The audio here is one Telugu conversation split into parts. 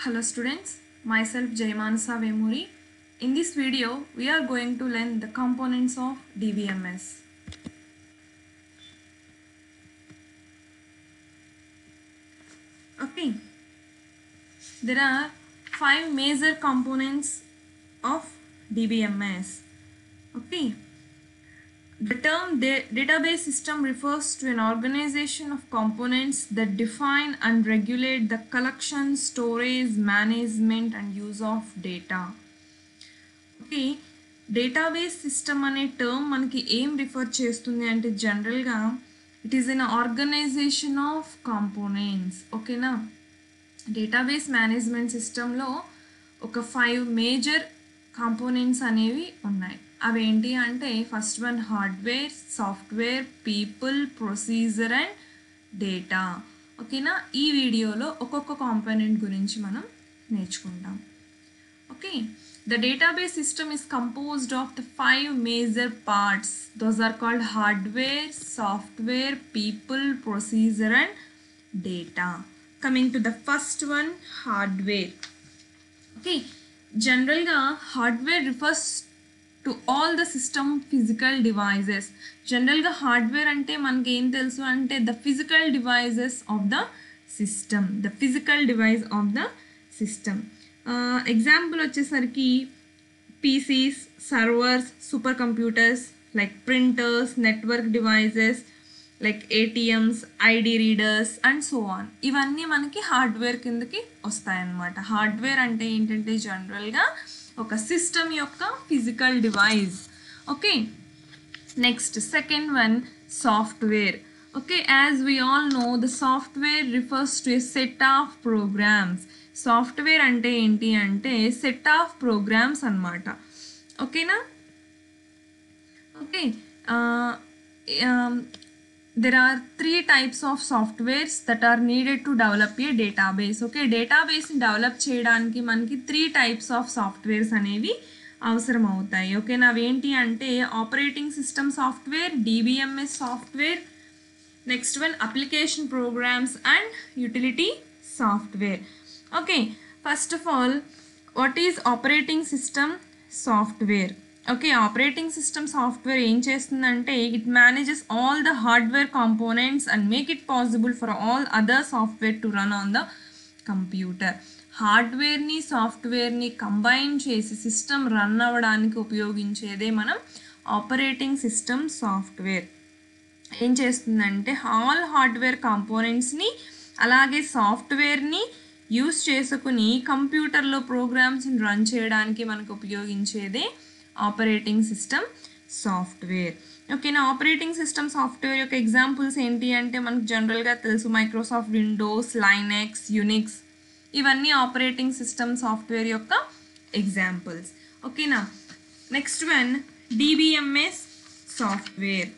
Hello students, myself Jaimanasa Vemuri. In this video, we are going to learn the components of DBMS. Okay, there are 5 major components of DBMS. Okay, the term database system refers to an organization of components that define and regulate the collection, storage, management and use of data. Okay database system అనే టర్మ్ మనకి ఏం రిఫర్ చేస్తుంది అంటే జనరల్గా it is an organisation of components. ఓకేనా, డేటాబేస్ మేనేజ్మెంట్ సిస్టంలో ఒక 5 మేజర్ కాంపోనెంట్స్ అనేవి ఉన్నాయి. అవి ఏంటి అంటే first one hardware, software, people, procedure and data. ఓకేనా, ఈ వీడియోలో ఒక్కొక్క కాంపోనెంట్ గురించి మనం నేర్చుకుంటాం. Okay, the database system is composed of the 5 major parts. Those are called hardware, software, people, procedure and data. Coming to the first one, hardware. Okay, generally hardware refers to all the system physical devices. Generally hardware ante manaki em telusu ante the physical devices of the system, the physical device of the system. Example వచ్చేసరికి PCs, servers, super computers like printers, network devices like ATMs, ID readers and so on. ఇవన్నీ మనకి హార్డ్వేర్ కిందకి వస్తాయన్నమాట. హార్డ్వేర్ అంటే ఏంటంటే జనరల్గా ఒక సిస్టమ్ యొక్క physical device. Okay, next second one software. Okay, as we all know, the software refers to a set of programs. Software ante enti ante set of programs annamata. Okay na? Okay, there are 3 types of softwares that are needed to develop a database. Okay, database ni develop cheyadaniki manaki 3 types of softwares అనేవి అవసరం అవుతాయి. ఓకే, నావేంటి అంటే operating system software, DBMS software, next one application programs and utility software. Okay, first of all, what is operating system software? Okay, operating system software em chestundante it manages all the hardware components and make it possible for all other software to run on the computer. Hardware ని సాఫ్ట్వేర్ ని కంబైన్ చేసి సిస్టమ్ రన్ అవ్వడానికి ఉపయోగించేదే మనం ఆపరేటింగ్ సిస్టమ్ సాఫ్ట్వేర్. ఏం చేస్తుందంటే ఆల్ హార్డ్వేర్ కాంపోనెంట్స్ని అలాగే సాఫ్ట్వేర్ని యూస్ చేసుకుని కంప్యూటర్లో ప్రోగ్రామ్స్ని రన్ చేయడానికి మనకు ఉపయోగించేదే ఆపరేటింగ్ సిస్టమ్ సాఫ్ట్వేర్. ఓకేనా, ఆపరేటింగ్ సిస్టమ్ సాఫ్ట్వేర్ యొక్క ఎగ్జాంపుల్స్ ఏంటి అంటే మనకు జనరల్గా తెలుసు మైక్రోసాఫ్ట్ విండోస్, లైనెక్స్, యునిక్స్, ఇవన్నీ ఆపరేటింగ్ సిస్టమ్ సాఫ్ట్వేర్ యొక్క ఎగ్జాంపుల్స్. ఓకేనా, next one DBMS software.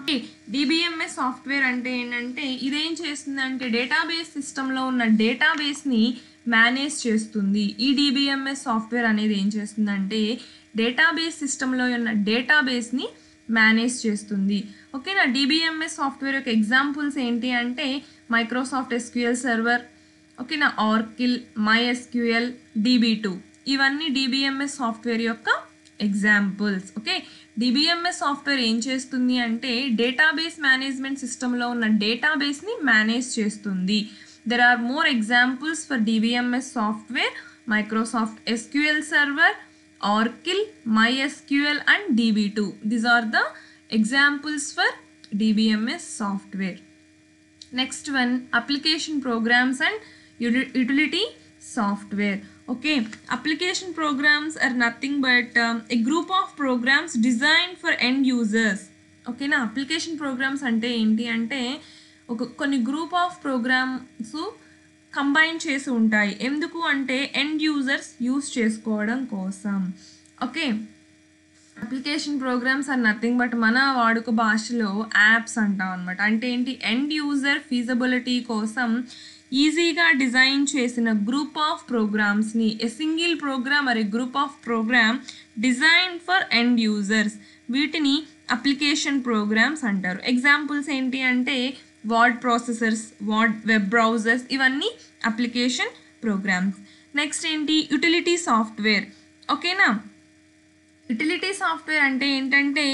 Okay, DBMS software అంటే ఏంటంటే ఇదేం చేస్తుందంటే డేటాబేస్ సిస్టంలో ఉన్న డేటాబేస్ని మేనేజ్ చేస్తుంది. ఈ DBMS సాఫ్ట్వేర్ అనేది ఏం చేస్తుందంటే డేటాబేస్ సిస్టంలో ఉన్న డేటాబేస్ని మేనేజ్ చేస్తుంది. ఓకేనా, DBMS సాఫ్ట్వేర్ యొక్క ఎగ్జాంపుల్స్ ఏంటి అంటే మైక్రోసాఫ్ట్ SQL సర్వర్, ఓకేనా, ఆర్కిల్, MySQL, DB2, ఇవన్నీ DBMS సాఫ్ట్వేర్ యొక్క ఎగ్జాంపుల్స్. ఓకే, DBMS సాఫ్ట్వేర్ ఏం చేస్తుంది అంటే డేటాబేస్ మేనేజ్మెంట్ సిస్టంలో ఉన్న డేటాబేస్ని మేనేజ్ చేస్తుంది. There are more examples for DBMS software: Microsoft SQL server, Oracle, MySQL and DB2. These are the examples for DBMS software. Next one application programs and utility software. Okay, application programs are nothing but a group of programs designed for end users. Okay na, application programs ante enti ante oka konni group of programs combine chesi untayi. Enduku ante end users use chesukovam kosam. Okay, application programs are nothing but మన వాడుక భాషలో యాప్స్ అంటాం అనమాట. అంటే ఏంటి, ఎండ్ యూజర్ ఫీజబిలిటీ కోసం ఈజీగా డిజైన్ చేసిన గ్రూప్ ఆఫ్ ప్రోగ్రామ్స్ని a single program or a group of program design for end users, వీటిని అప్లికేషన్ ప్రోగ్రామ్స్ అంటారు. ఎగ్జాంపుల్స్ ఏంటి అంటే వర్డ్ ప్రాసెసర్స్, వెబ్ బ్రౌజర్స్, ఇవన్నీ అప్లికేషన్ ప్రోగ్రామ్స్. నెక్స్ట్ ఏంటి, యుటిలిటీ సాఫ్ట్వేర్. ఓకేనా, యుటిలిటీ సాఫ్ట్వేర్ అంటే ఏంటంటే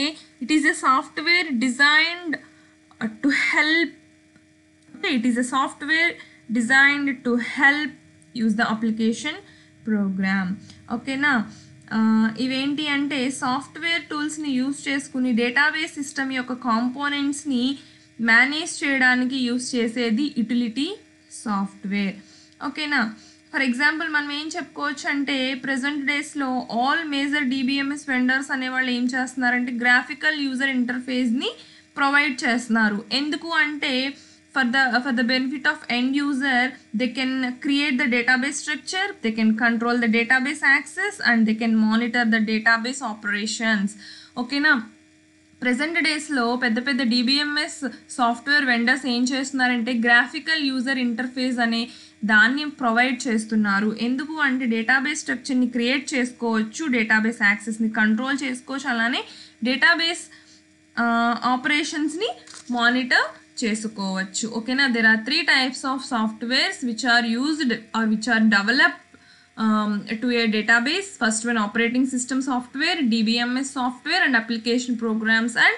it is a software designed to help, it is a software designed to help use the application program. ఓకేనా, ఇవేంటి అంటే సాఫ్ట్వేర్ టూల్స్ని యూస్ చేసుకుని డేటాబేస్ సిస్టమ్ యొక్క కాంపోనెంట్స్ని మేనేజ్ చేయడానికి యూస్ చేసేది యుటిలిటీ సాఫ్ట్వేర్. ఓకేనా, ఫర్ ఎగ్జాంపుల్ మనం ఏం చెప్పుకోవచ్చు అంటే ప్రజెంట్ డేస్లో ఆల్ మేజర్ డిబిఎంఎస్ వెండర్స్ అనేవాళ్ళు ఏం చేస్తున్నారంటే గ్రాఫికల్ యూజర్ ఇంటర్ఫేస్ని ప్రొవైడ్ చేస్తున్నారు. ఎందుకు అంటే for the benefit of end user, they can create the database structure, they can control the database access, and they can monitor the database operations. ఓకేనా, ప్రెజెంట్ డేస్లో పెద్ద పెద్ద డిబిఎంఎస్ సాఫ్ట్వేర్ వెండర్స్ ఏం చేస్తున్నారంటే గ్రాఫికల్ యూజర్ ఇంటర్ఫేస్ అనే దాన్ని ప్రొవైడ్ చేస్తున్నారు. ఎందుకు అంటే డేటాబేస్ స్ట్రక్చర్ని క్రియేట్ చేసుకోవచ్చు, డేటాబేస్ యాక్సెస్ని కంట్రోల్ చేసుకోవచ్చు, అలానే డేటాబేస్ ఆపరేషన్స్ని మానిటర్ చేసుకోవచ్చు. ఓకేనా, there are 3 types of softwares which are used or which are developed to a database. First one, operating system software, DBMS software, and application programs and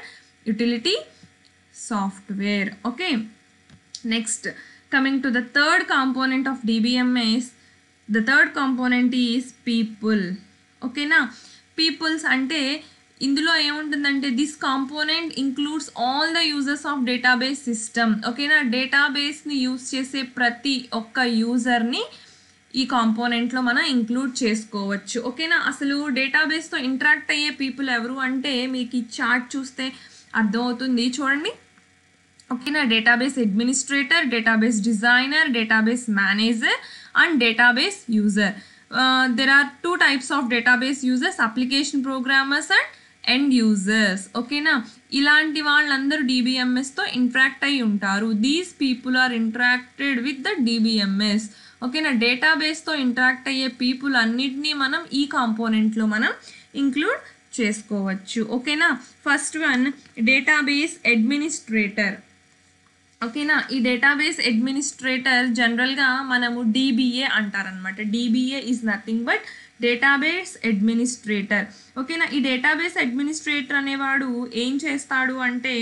utility software. Okay, next coming to the third component of DBMS, the third component is people. ఓకేనా, పీపుల్స్ అంటే ఇందులో ఏముంటుందంటే this component includes all the users of database system. ఓకేనా, డేటాబేస్ని యూజ్ చేసే ప్రతి ఒక్క యూజర్ని ఈ కాంపోనెంట్లో మనం ఇంక్లూడ్ చేసుకోవచ్చు. ఓకేనా, అసలు డేటాబేస్తో ఇంటరాక్ట్ అయ్యే పీపుల్ ఎవరు అంటే మీకు ఈ చార్ట్ చూస్తే అర్థమవుతుంది, చూడండి. ఓకేనా, database administrator, database designer, database manager and database user. There are 2 types of database users, application programmers and end users. ఓకేనా, ఇలాంటి వాళ్ళందరూ డిబిఎంఎస్తో ఇంటరాక్ట్ అయి ఉంటారు. These people are interacted with the DBMS. ఓకేనా, డేటాబేస్తో ఇంటరాక్ట్ అయ్యే పీపుల్ అన్నిటినీ మనం ఈ కాంపోనెంట్లో మనం ఇంక్లూడ్ చేసుకోవచ్చు. ఓకేనా, ఫస్ట్ వన్ డేటాబేస్ అడ్మినిస్ట్రేటర్. ఓకేనా, ఈ డేటాబేస్ అడ్మినిస్ట్రేటర్ జనరల్గా మనము డిబిఏ అంటారనమాట. DBA is nothing but database administrator. ఓకేనా, ఈ డేటాబేస్ అడ్మినిస్ట్రేటర్ అనేవాడు ఏం చేస్తాడు అంటే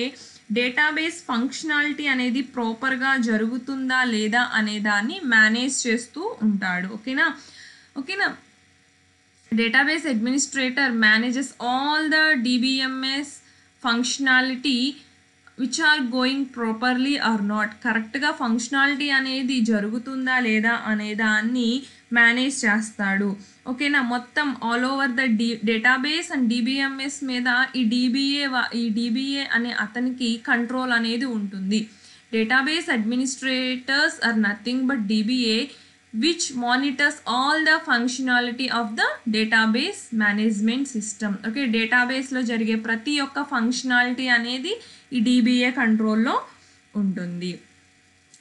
డేటాబేస్ ఫంక్షనాలిటీ అనేది ప్రాపర్గా జరుగుతుందా లేదా అనే దాన్ని మేనేజ్ చేస్తూ ఉంటాడు. ఓకేనా, database administrator manages all the DBMS functionality which are going properly or not. కరెక్ట్గా ఫంక్షనాలిటీ అనేది జరుగుతుందా లేదా అనే దాన్ని మేనేజ్ చేస్తాడు. ఓకేనా, మొత్తం all over the database and DBMS మీద ఈ డిబిఏ అనే అతనికి కంట్రోల్ అనేది ఉంటుంది. Database administrators are nothing but DBA which monitors all the functionality of the database management system. Okay, డేటాబేస్లో జరిగే ప్రతి ఒక్క ఫంక్షనాలిటీ అనేది ఈ డిబిఏ కంట్రోల్లో ఉంటుంది.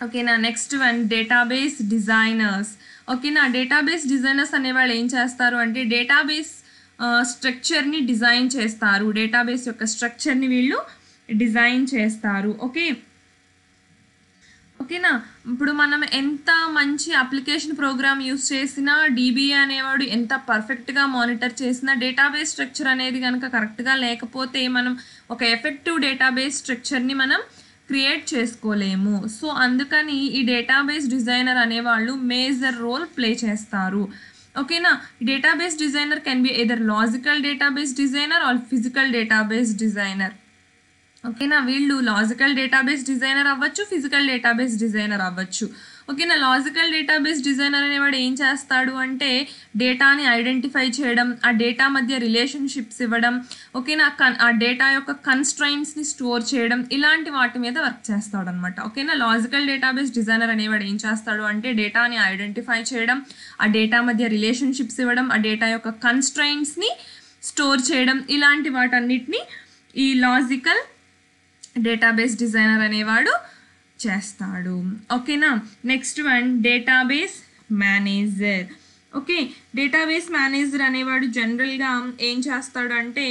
ఓకేనా, నెక్స్ట్ వన్ డేటాబేస్ డిజైనర్స్. ఓకేనా, డేటాబేస్ డిజైనర్స్ అనేవాళ్ళు ఏం చేస్తారు అంటే డేటాబేస్ స్ట్రక్చర్ని డిజైన్ చేస్తారు. డేటాబేస్ యొక్క స్ట్రక్చర్ని వీళ్ళు డిజైన్ చేస్తారు. ఓకేనా, ఇప్పుడు మనం ఎంత మంచి అప్లికేషన్ ప్రోగ్రామ్ యూస్ చేసినా డిబిఏ అనేవాడు ఎంత పర్ఫెక్ట్గా మానిటర్ చేసినా డేటాబేస్ స్ట్రక్చర్ అనేది కనుక కరెక్ట్గా లేకపోతే మనం ఒక ఎఫెక్టివ్ డేటాబేస్ స్ట్రక్చర్ని మనం క్రియేట్ చేసుకోలేము. సో అందుకని ఈ డేటాబేస్ డిజైనర్ అనేవాళ్ళు మేజర్ రోల్ ప్లే చేస్తారు. ఓకేనా, database designer can be either logical database designer or physical database designer. ఓకేనా, వీళ్ళు లాజికల్ డేటాబేస్ డిజైనర్ అవ్వచ్చు, ఫిజికల్ డేటాబేస్ డిజైనర్ అవ్వచ్చు. ఓకేనా, లాజికల్ డేటాబేస్ డిజైనర్ అనేవాడు ఏం చేస్తాడు అంటే డేటాని ఐడెంటిఫై చేయడం, ఆ డేటా మధ్య రిలేషన్షిప్స్ ఇవ్వడం, ఓకేనా, ఆ డేటా యొక్క కన్స్ట్రైంట్స్ని స్టోర్ చేయడం, ఇలాంటి వాటి మీద వర్క్ చేస్తాడు అనమాట. ఓకేనా, లాజికల్ డేటాబేస్ డిజైనర్ అనేవాడు ఏం చేస్తాడు అంటే డేటాని ఐడెంటిఫై చేయడం, ఆ డేటా మధ్య రిలేషన్షిప్స్ ఇవ్వడం, ఆ డేటా యొక్క కన్స్ట్రైంట్స్ని స్టోర్ చేయడం, ఇలాంటి వాటన్నిటిని ఈ లాజికల్ డేటాబేస్ డిజైనర్ అనేవాడు చేస్తాడు. ఓకేనా, next one database manager. Okay, database manager అనేవాడు జనరల్గా ఏం చేస్తాడు అంటే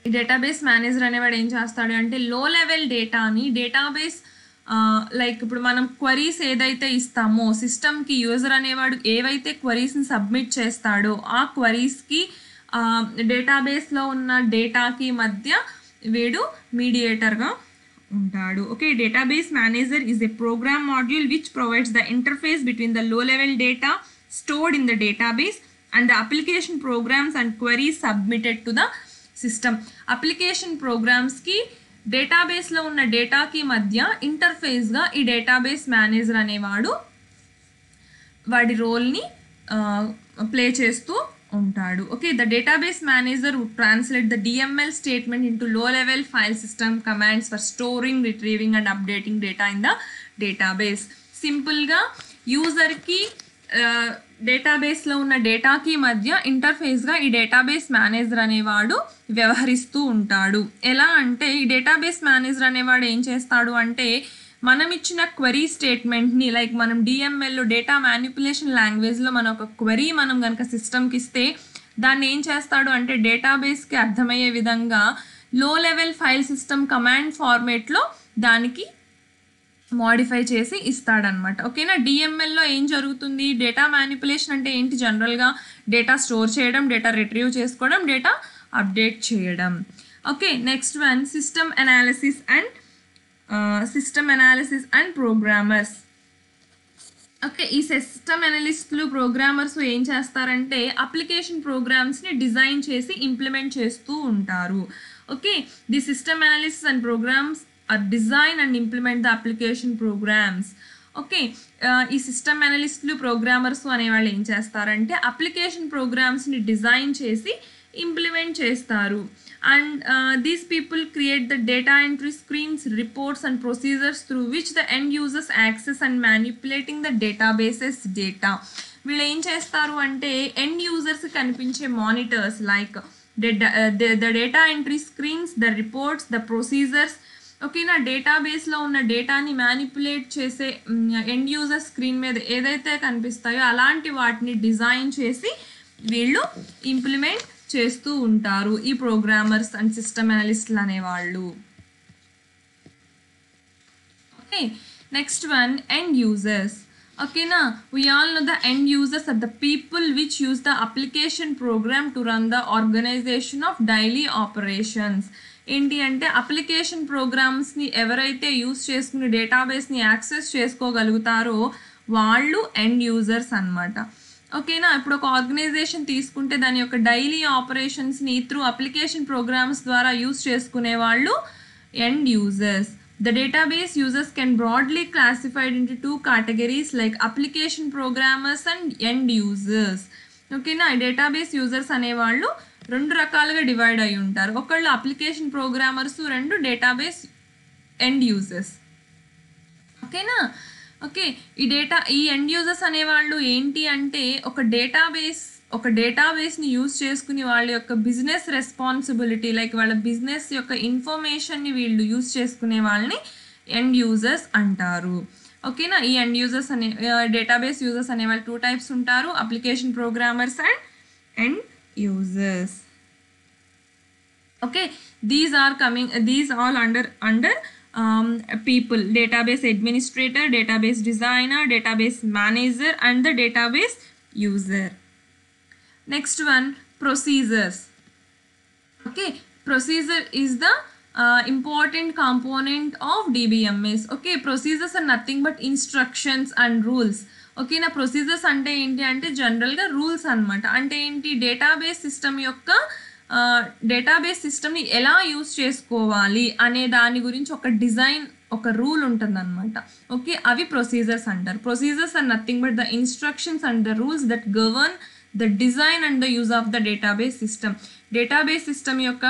ఈ డేటాబేస్ మేనేజర్ అనేవాడు ఏం చేస్తాడు అంటే లో లెవెల్ డేటాని డేటాబేస్ లైక్ ఇప్పుడు మనం క్వరీస్ ఏదైతే ఇస్తామో సిస్టమ్కి యూజర్ అనేవాడు ఏవైతే క్వరీస్ని సబ్మిట్ చేస్తాడో ఆ క్వరీస్కి డేటాబేస్లో ఉన్న డేటాకి మధ్య వీడు మీడియేటర్గా ఉంటాడు. Okay, database manager is a program module which provides the interface between the low level data stored in the database and the application programs and queries submitted to the system. Application ప్రోగ్రామ్స్కి డేటాబేస్లో ఉన్న డేటాకి మధ్య ఇంటర్ఫేస్గా ఈ డేటాబేస్ మేనేజర్ అనేవాడు వాడి రోల్ని ప్లే చేస్తూ ఉంటాడు. Okay, the database manager would translate the DML statement into low level file system commands for storing, retrieving and updating data in the database. సింపుల్గా యూజర్కి డేటాబేస్లో ఉన్న డేటాకి మధ్య ఇంటర్ఫేస్గా ఈ డేటాబేస్ మేనేజర్ అనేవాడు వ్యవహరిస్తూ ఉంటాడు. ఎలా అంటే ఈ డేటాబేస్ మేనేజర్ అనేవాడు ఏం చేస్తాడు అంటే మనం ఇచ్చిన క్వరీ స్టేట్మెంట్ని లైక్ మనం డిఎంఎల్లో డేటా మ్యానిపులేషన్ లాంగ్వేజ్లో మనం ఒక క్వరీ మనం కనుక సిస్టమ్కి ఇస్తే దాన్ని ఏం చేస్తాడు అంటే డేటాబేస్కి అర్థమయ్యే విధంగా లో లెవెల్ ఫైల్ సిస్టమ్ కమాండ్ ఫార్మేట్లో దానికి మోడిఫై చేసి ఇస్తాడనమాట. ఓకేనా, డిఎంఎల్లో ఏం జరుగుతుంది, డేటా మ్యానిపులేషన్ అంటే ఏంటి, జనరల్గా డేటా స్టోర్ చేయడం, డేటా రిట్రీవ్ చేసుకోవడం, డేటా అప్డేట్ చేయడం. Okay, next one system analysis and programmers. Okay, ఈ సిస్టమ్ అనలిస్టులు ప్రోగ్రామర్స్ ఏం చేస్తారంటే అప్లికేషన్ ప్రోగ్రామ్స్ని డిజైన్ చేసి ఇంప్లిమెంట్ చేస్తూ ఉంటారు. Okay, the system analysis and programs design and implement the application programs. Okay, ఈ సిస్టమ్ అనలిస్టులు ప్రోగ్రామర్స్ అనేవాళ్ళు ఏం చేస్తారంటే అప్లికేషన్ ప్రోగ్రామ్స్ని డిజైన్ చేసి ఇంప్లిమెంట్ చేస్తారు. And these people create the data entry screens, reports and procedures through which the end users access and manipulating the databases data. వీళ్ళు ఏం చేస్తారు అంటే ఎండ్ యూజర్స్ కనిపించే monitors like the data entry screens, the reports, the procedures. ఓకేనా, డేటాబేస్లో ఉన్న డేటాని మ్యానిపులేట్ చేసే ఎండ్ యూజర్ స్క్రీన్ మీద ఏదైతే కనిపిస్తాయో అలాంటి వాటిని డిజైన్ చేసి వీళ్ళు ఇంప్లిమెంట్ చేస్తూ ఉంటారు ఈ ప్రోగ్రామర్స్ అండ్ సిస్టమ్ అనలిస్టులు అనేవాళ్ళు. Okay, next one end users. ఓకేనా, we all know the end users are the people which use the application program to run the organization of daily operations. ఏంటి అంటే అప్లికేషన్ ప్రోగ్రామ్స్ని ఎవరైతే యూస్ చేసుకుని డేటాబేస్ని యాక్సెస్ చేసుకోగలుగుతారో వాళ్ళు ఎండ్ యూజర్స్ అనమాట. ఓకేనా, ఇప్పుడు ఒక ఆర్గనైజేషన్ తీసుకుంటే దాని యొక్క డైలీ ఆపరేషన్స్ని త్రూ అప్లికేషన్ ప్రోగ్రామ్స్ ద్వారా యూస్ చేసుకునే వాళ్ళు end users. The database users can broadly classified into two categories like application programmers and end users. ఓకేనా, డేటాబేస్ యూజర్స్ అనేవాళ్ళు రెండు రకాలుగా డివైడ్ అయి ఉంటారు. ఒకళ్ళు అప్లికేషన్ ప్రోగ్రామర్స్, రెండు డేటాబేస్ ఎండ్ యూజర్స్. ఓకేనా, ఓకే, ఈ ఎండ్ యూజర్స్ అనేవాళ్ళు ఏంటి అంటే ఒక డేటాబేస్ని యూజ్ చేసుకుని వాళ్ళ యొక్క బిజినెస్ రెస్పాన్సిబిలిటీ లైక్ వాళ్ళ బిజినెస్ యొక్క ఇన్ఫర్మేషన్ని వీళ్ళు యూజ్ చేసుకునే వాళ్ళని ఎండ్ యూజర్స్ అంటారు. ఓకేనా, ఈ ఎండ్ యూజర్స్ డేటాబేస్ యూజర్స్ అనే వాళ్ళు 2 types ఉంటారు, application programmers and end users. Okay, these all under people: database administrator, database designer, database manager and the database user. Next one, procedures. Okay, procedure is the important component of DBMS. Okay, procedures are nothing but instructions and rules. Okay, నా ప్రొసీజర్స్ అంటే ఏంటి అంటే జనరల్గా రూల్స్ అనమాట. అంటే ఏంటి, డేటాబేస్ సిస్టమ్ని ఎలా యూజ్ చేసుకోవాలి అనే దాని గురించి ఒక డిజైన్, ఒక రూల్ ఉంటుంది అనమాట. ఓకే, అవి ప్రొసీజర్స్ అంటారు. Procedures are nothing but the instructions and the rules that govern the design and the use of the database system. Database system యొక్క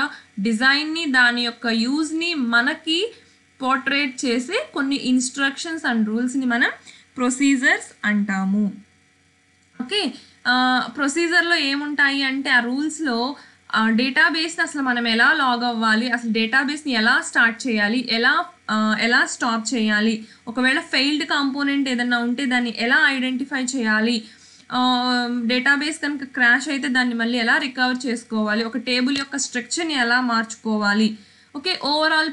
డిజైన్ని, దాని యొక్క యూజ్ని మనకి పోర్ట్రేట్ చేసే కొన్ని ఇన్స్ట్రక్షన్స్ అండ్ రూల్స్ని మనం ప్రొసీజర్స్ అంటాము. ఓకే, ప్రొసీజర్లో ఏముంటాయి అంటే ఆ రూల్స్లో డేటాబేస్ని అసలు మనం ఎలా లాగ్ అవ్వాలి, అసలు డేటాబేస్ని ఎలా స్టార్ట్ చేయాలి, ఎలా స్టాప్ చేయాలి, ఒకవేళ ఫెయిల్డ్ కాంపోనెంట్ ఏదన్నా ఉంటే దాన్ని ఎలా ఐడెంటిఫై చేయాలి, డేటాబేస్ కనుక క్రాష్ అయితే దాన్ని మళ్ళీ ఎలా రికవర్ చేసుకోవాలి, ఒక టేబుల్ యొక్క స్ట్రక్చర్ని ఎలా మార్చుకోవాలి. ఓకే, ఓవరాల్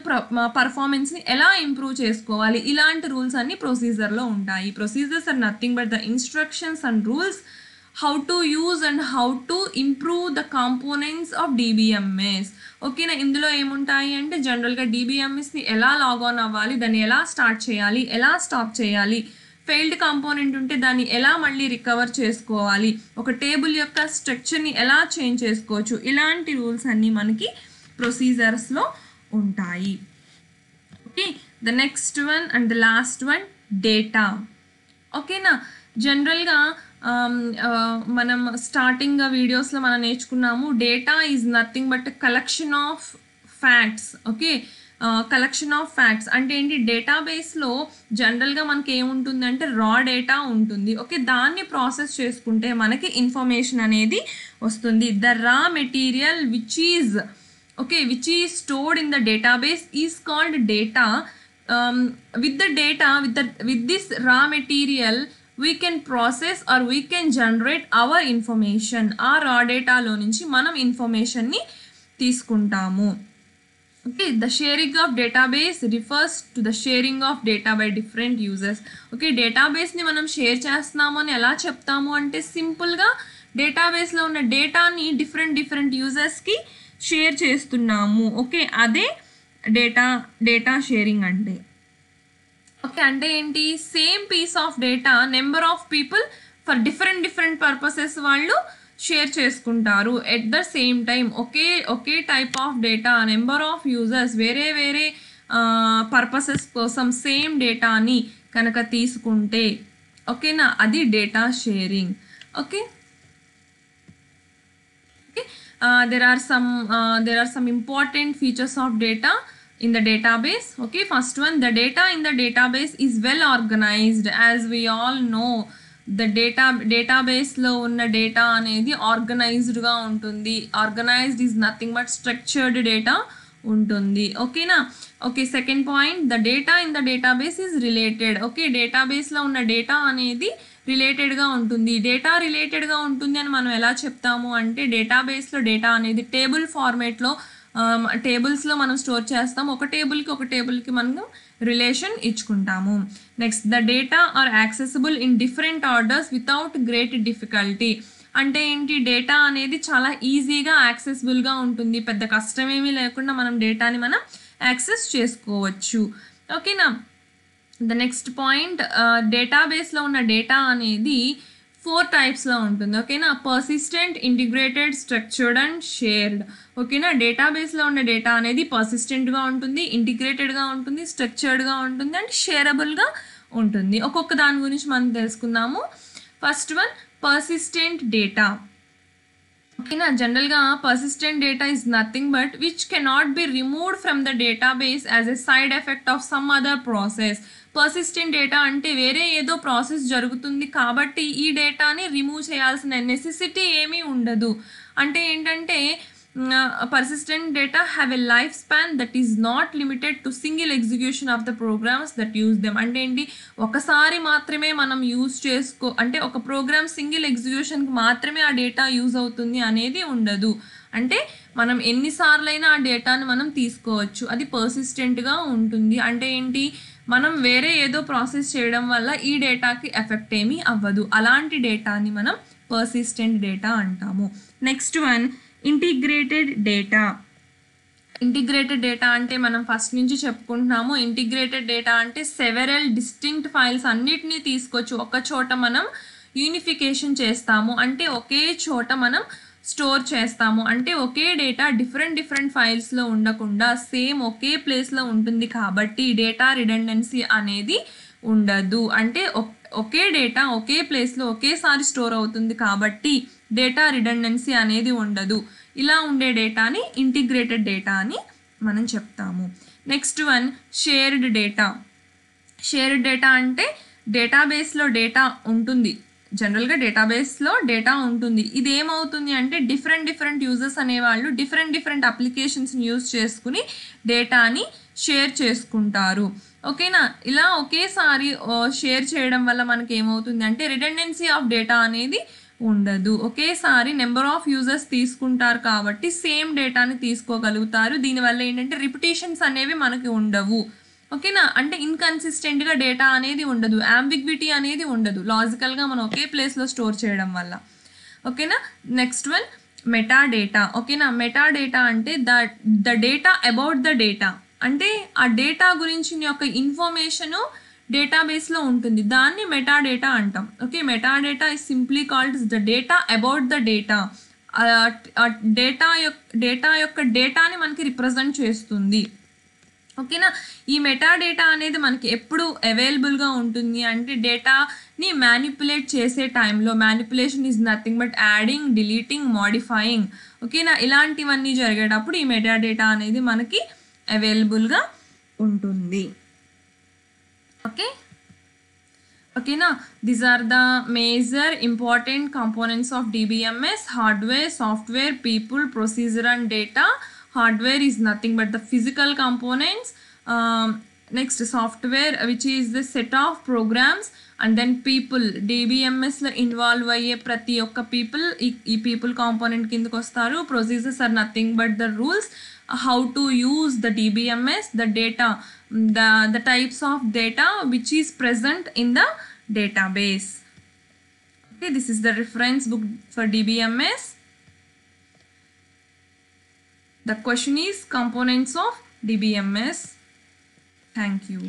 పర్ఫార్మెన్స్ని ఎలా ఇంప్రూవ్ చేసుకోవాలి, ఇలాంటి రూల్స్ అన్ని ప్రొసీజర్లో ఉంటాయి. Procedures are nothing but the instructions and rules how to use and how to improve the components of DBMS. ఓకేనా, ఇందులో ఏముంటాయి అంటే జనరల్గా DBMSని ఎలా లాగాన్ అవ్వాలి, దాన్ని ఎలా స్టార్ట్ చేయాలి, ఎలా స్టాప్ చేయాలి, ఫెయిల్డ్ కాంపోనెంట్ ఉంటే దాన్ని ఎలా మళ్ళీ రికవర్ చేసుకోవాలి, ఒక టేబుల్ యొక్క స్ట్రక్చర్ని ఎలా చేంజ్ చేసుకోవచ్చు, ఇలాంటి రూల్స్ అన్నీ మనకి ప్రొసీజర్స్లో ఉంటాయి. Okay, the next one and the last one data. ఓకేనా, జనరల్గా మనం స్టార్టింగ్ వీడియోస్లో మనం నేర్చుకున్నాము data is nothing but collection of facts. Okay, collection of facts అంటే ఏంటి, డేటాబేస్లో జనరల్గా మనకి ఏముంటుందంటే రా డేటా ఉంటుంది. ఓకే, దాన్ని ప్రాసెస్ చేసుకుంటే మనకి ఇన్ఫర్మేషన్ అనేది వస్తుంది. The raw material which is stored in the database is called data. With the data with this raw material we can process or we can generate our information. ఆ రా డేటాలో నుంచి మనం ఇన్ఫర్మేషన్ని తీసుకుంటాము. Okay, the sharing of database refers to the sharing of data by different users. Okay, డేటాబేస్ని మనం షేర్ చేస్తున్నాము అని ఎలా చెప్తాము అంటే సింపుల్గా డేటాబేస్లో ఉన్న డేటాని డిఫరెంట్ యూజర్స్కి షేర్ చేస్తున్నాము. ఓకే, అదే డేటా షేరింగ్ అంటే. ఓకే, అంటే ఏంటి, same piece of data number of people for different purposes వాళ్ళు షేర్ చేసుకుంటారు ఎట్ ద సేమ్ టైం. ఒకే type of data number of users వేరే పర్పసెస్ కోసం సేమ్ డేటాని కనుక తీసుకుంటే ఓకేనా, అది data sharing. Okay, there are some important features of data in the database. Okay, first one, the data in the database is well organized. As we all know, the database lo unna data anedi organized ga untundi. Organized is nothing but structured data untundi. Okay na. Okay, second point, the data in the database is related. Okay, database lo unna data anedi రిలేటెడ్గా ఉంటుంది. డేటా రిలేటెడ్గా ఉంటుంది అని మనం ఎలా చెప్తాము అంటే డేటాబేస్లో డేటా అనేది టేబుల్ ఫార్మేట్లో టేబుల్స్లో మనం స్టోర్ చేస్తాము. ఒక టేబుల్కి మనం రిలేషన్ ఇచ్చుకుంటాము. Next, the data are accessible in different orders without great difficulty. అంటే ఏంటి, డేటా అనేది చాలా ఈజీగా యాక్సెసిబుల్గా ఉంటుంది, పెద్ద కష్టమేమీ లేకుండా మనం డేటాని మనం యాక్సెస్ చేసుకోవచ్చు. ఓకేనా, ద నెక్స్ట్ పాయింట్, డేటాబేస్లో ఉన్న డేటా అనేది 4 టైప్స్లో ఉంటుంది. ఓకేనా, persistent, integrated, structured and shared. ఓకేనా, డేటాబేస్లో ఉన్న డేటా అనేది పర్సిస్టెంట్గా ఉంటుంది, ఇంటిగ్రేటెడ్గా ఉంటుంది, స్ట్రక్చర్డ్గా ఉంటుంది అండ్ షేరబుల్గా ఉంటుంది. ఒక్కొక్క దాని గురించి మనం తెలుసుకుందాము. First one, persistent data. ఓకేనా, జనరల్గా persistent data is nothing but which cannot be removed from the database as a side effect of some other process. Persistent data అంటే వేరే ఏదో ప్రాసెస్ జరుగుతుంది కాబట్టి ఈ డేటాని రిమూవ్ చేయాల్సిన నెసెసిటీ ఏమీ ఉండదు. అంటే ఏంటంటే persistent data have a life span that is not limited to single execution of the programs that use them. అంటే ఏంటి, ఒకసారి మాత్రమే మనం అంటే ఒక ప్రోగ్రామ్ సింగిల్ ఎగ్జిక్యూషన్కి మాత్రమే ఆ డేటా యూజ్ అవుతుంది అనేది ఉండదు. అంటే మనం ఎన్నిసార్లైనా ఆ డేటాని మనం తీసుకోవచ్చు, అది పర్సిస్టెంట్గా ఉంటుంది. అంటే ఏంటి, మనం వేరే ఏదో ప్రాసెస్ చేయడం వల్ల ఈ డేటాకి ఎఫెక్ట్ ఏమీ అవ్వదు. అలాంటి డేటాని మనం పర్సిస్టెంట్ డేటా అంటాము. Next one, integrated data. Integrated data అంటే మనం ఫస్ట్ నుంచి చెప్పుకుంటున్నాము. ఇంటిగ్రేటెడ్ డేటా అంటే సెవెరల్ డిస్టింక్ట్ ఫైల్స్ అన్నిటినీ తీసుకొచ్చి ఒక చోట మనం యూనిఫికేషన్ చేస్తాము. అంటే ఒకే చోట మనం స్టోర్ చేస్తాము. అంటే ఒకే డేటా డిఫరెంట్ ఫైల్స్లో ఉండకుండా సేమ్ ఒకే ప్లేస్లో ఉంటుంది కాబట్టి డేటా రిడెండెన్సీ అనేది ఉండదు. అంటే ఒకే డేటా ఒకే ప్లేస్లో ఒకేసారి స్టోర్ అవుతుంది కాబట్టి డేటా రిడెండెన్సీ అనేది ఉండదు. ఇలా ఉండే డేటాని ఇంటిగ్రేటెడ్ డేటా అని మనం చెప్తాము. Next one, shared data. Shared data అంటే డేటాబేస్లో డేటా ఉంటుంది, జనరల్గా డేటాబేస్లో డేటా ఉంటుంది. ఇది ఏమవుతుంది అంటే డిఫరెంట్ యూజర్స్ అనేవాళ్ళు డిఫరెంట్ అప్లికేషన్స్ని యూజ్ చేసుకుని డేటాని షేర్ చేసుకుంటారు. ఓకేనా, ఇలా ఒకేసారి షేర్ చేయడం వల్ల మనకి ఏమవుతుంది అంటే రిడెండెన్సీ ఆఫ్ డేటా అనేది ఉండదు. ఒకేసారి నెంబర్ ఆఫ్ యూజర్స్ తీసుకుంటారు కాబట్టి సేమ్ డేటాని తీసుకోగలుగుతారు. దీనివల్ల ఏంటంటే రిపిటేషన్స్ అనేవి మనకి ఉండవు. ఓకేనా, అంటే ఇన్కన్సిస్టెంట్గా డేటా అనేది ఉండదు, అంబిగ్విటీ అనేది ఉండదు, లాజికల్గా మనం ఒకే ప్లేస్లో స్టోర్ చేయడం వల్ల. ఓకేనా, నెక్స్ట్ వన్ మెటా డేటా. ఓకేనా, మెటా డేటా అంటే the data about the data, అంటే ఆ డేటా గురించిన యొక్క ఇన్ఫర్మేషను డేటాబేస్లో ఉంటుంది, దాన్ని మెటా డేటా అంటాం. Okay, meta data is simply called the data about the data. Data యొక్క డేటాని మనకి రిప్రజెంట్ చేస్తుంది. ఓకేనా, ఈ మెటా డేటా అనేది మనకి ఎప్పుడు అవైలబుల్గా ఉంటుంది అంటే డేటాని మ్యానిపులేట్ చేసే టైంలో. Manipulation is nothing but adding, deleting, modifying. ఓకేనా, ఇలాంటివన్నీ జరిగేటప్పుడు ఈ మెటా డేటా అనేది మనకి అవైలబుల్గా ఉంటుంది. ఓకేనా, these are the major important components of DBMS: hardware, software, people, procedure and data. Hardware is nothing but the physical components. Next, software, which is the set of programs, and then people. DBMS లో ఇన్వాల్వ్ అయ్యే ప్రతి ఒక్క పీపుల్ ఈ పీపుల్ కాంపోనెంట్ కిందకి వస్తారు. Procedures are nothing but the rules how to use the DBMS, the data, the types of data which is present in the database. Okay, this is the reference book for DBMS. The question is components of DBMS. Thank you.